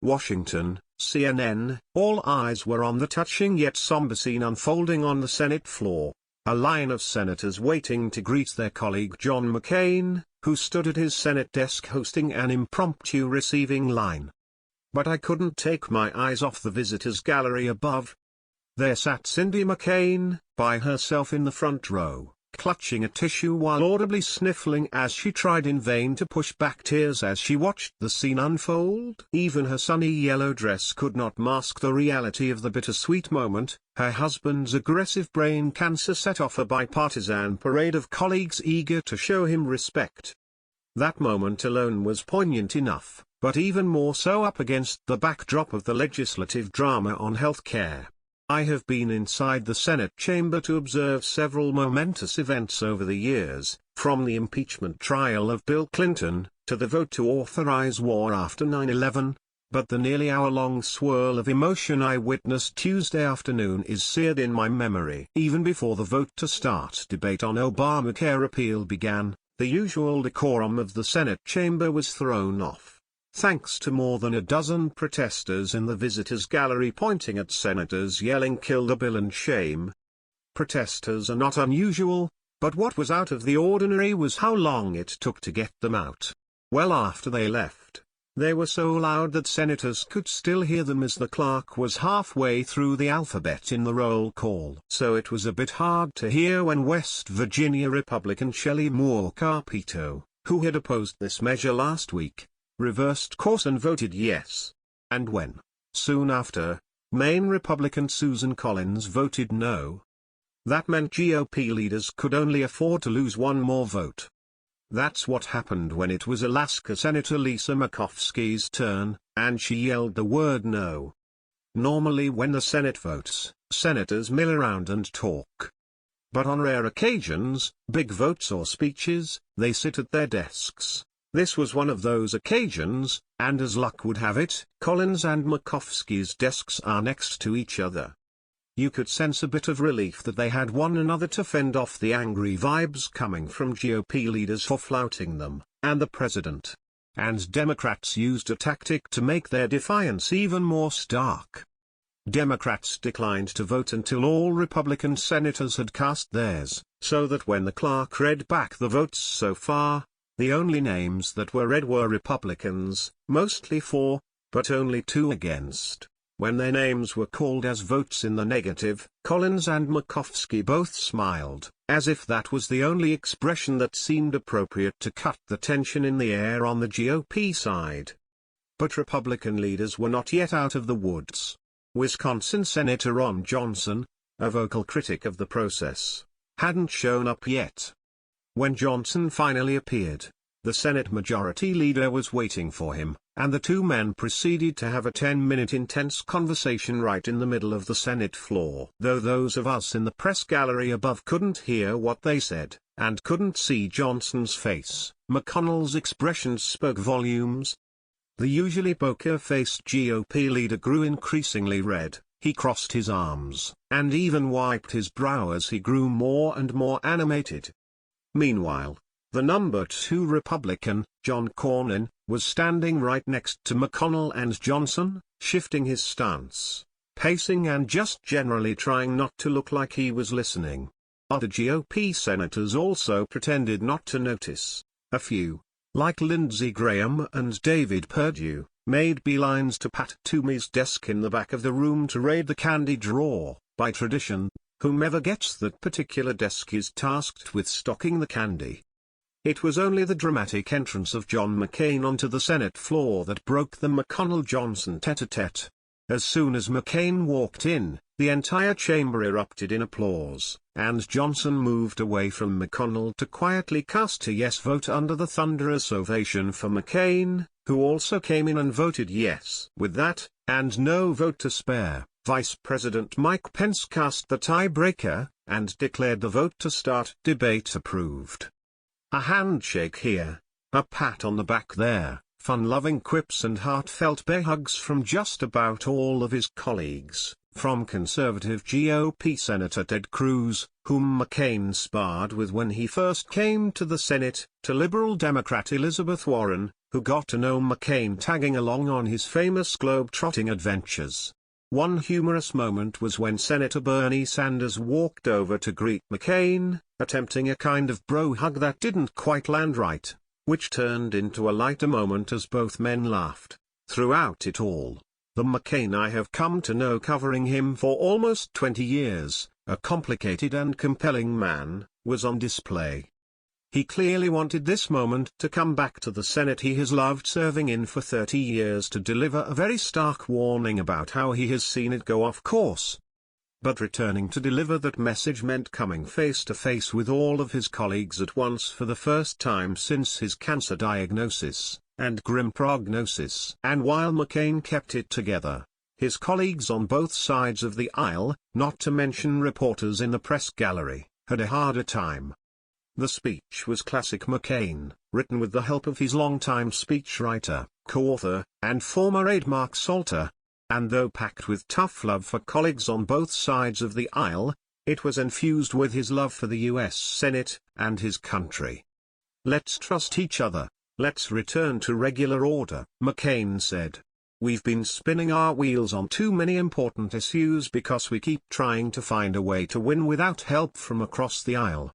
Washington, CNN. All eyes were on the touching yet somber scene unfolding on the Senate floor. A line of senators waiting to greet their colleague John McCain, who stood at his Senate desk hosting an impromptu receiving line. But I couldn't take my eyes off the visitors' gallery above. There sat Cindy McCain, by herself in the front row, clutching a tissue while audibly sniffling as she tried in vain to push back tears as she watched the scene unfold. Even her sunny yellow dress could not mask the reality of the bittersweet moment. Her husband's aggressive brain cancer set off a bipartisan parade of colleagues eager to show him respect. That moment alone was poignant enough, but even more so up against the backdrop of the legislative drama on health care. I have been inside the Senate chamber to observe several momentous events over the years, from the impeachment trial of Bill Clinton, to the vote to authorize war after 9/11, but the nearly hour-long swirl of emotion I witnessed Tuesday afternoon is seared in my memory. Even before the vote to start debate on Obamacare repeal began, the usual decorum of the Senate chamber was thrown off, thanks to more than a dozen protesters in the visitors' gallery pointing at senators yelling "Kill the bill" and "Shame." Protesters are not unusual, but what was out of the ordinary was how long it took to get them out. Well, after they left, they were so loud that senators could still hear them as the clerk was halfway through the alphabet in the roll call. So it was a bit hard to hear when West Virginia Republican Shelley Moore Capito, who had opposed this measure last week, reversed course and voted yes. And when, soon after, Maine Republican Susan Collins voted no. That meant GOP leaders could only afford to lose one more vote. That's what happened when it was Alaska Senator Lisa Murkowski's turn, and she yelled the word no. Normally when the Senate votes, senators mill around and talk. But on rare occasions, big votes or speeches, they sit at their desks. This was one of those occasions, and as luck would have it, Collins and Murkowski's desks are next to each other. You could sense a bit of relief that they had one another to fend off the angry vibes coming from GOP leaders for flouting them, and the president. And Democrats used a tactic to make their defiance even more stark. Democrats declined to vote until all Republican senators had cast theirs, so that when the clerk read back the votes so far, the only names that were read were Republicans, mostly for, but only 2 against. When their names were called as votes in the negative, Collins and Murkowski both smiled, as if that was the only expression that seemed appropriate to cut the tension in the air on the GOP side. But Republican leaders were not yet out of the woods. Wisconsin Senator Ron Johnson, a vocal critic of the process, hadn't shown up yet. When Johnson finally appeared, the Senate Majority Leader was waiting for him, and the two men proceeded to have a 10-minute intense conversation right in the middle of the Senate floor. Though those of us in the press gallery above couldn't hear what they said, and couldn't see Johnson's face, McConnell's expressions spoke volumes. The usually poker-faced GOP leader grew increasingly red, he crossed his arms, and even wiped his brow as he grew more and more animated. Meanwhile, the number 2 Republican, John Cornyn, was standing right next to McConnell and Johnson, shifting his stance, pacing and just generally trying not to look like he was listening. Other GOP senators also pretended not to notice. A few, like Lindsey Graham and David Perdue, made beelines to Pat Toomey's desk in the back of the room to raid the candy drawer. By tradition, whomever gets that particular desk is tasked with stocking the candy. It was only the dramatic entrance of John McCain onto the Senate floor that broke the McConnell-Johnson tete-a-tete. As soon as McCain walked in, the entire chamber erupted in applause, and Johnson moved away from McConnell to quietly cast a yes vote under the thunderous ovation for McCain, who also came in and voted yes. With that, and no vote to spare, Vice President Mike Pence cast the tiebreaker, and declared the vote to start debate approved. A handshake here, a pat on the back there, fun-loving quips and heartfelt bear hugs from just about all of his colleagues, from conservative GOP Senator Ted Cruz, whom McCain sparred with when he first came to the Senate, to liberal Democrat Elizabeth Warren, who got to know McCain tagging along on his famous globe-trotting adventures. One humorous moment was when Senator Bernie Sanders walked over to greet McCain, attempting a kind of bro hug that didn't quite land right, which turned into a lighter moment as both men laughed. Throughout it all, the McCain I have come to know, covering him for almost 20 years, a complicated and compelling man, was on display. He clearly wanted this moment to come back to the Senate he has loved serving in for 30 years to deliver a very stark warning about how he has seen it go off course. But returning to deliver that message meant coming face to face with all of his colleagues at once for the first time since his cancer diagnosis and grim prognosis. And while McCain kept it together, his colleagues on both sides of the aisle, not to mention reporters in the press gallery, had a harder time. The speech was classic McCain, written with the help of his longtime speechwriter, co-author, and former aide Mark Salter. And though packed with tough love for colleagues on both sides of the aisle, it was infused with his love for the U.S. Senate and his country. "Let's trust each other, let's return to regular order," McCain said. "We've been spinning our wheels on too many important issues because we keep trying to find a way to win without help from across the aisle.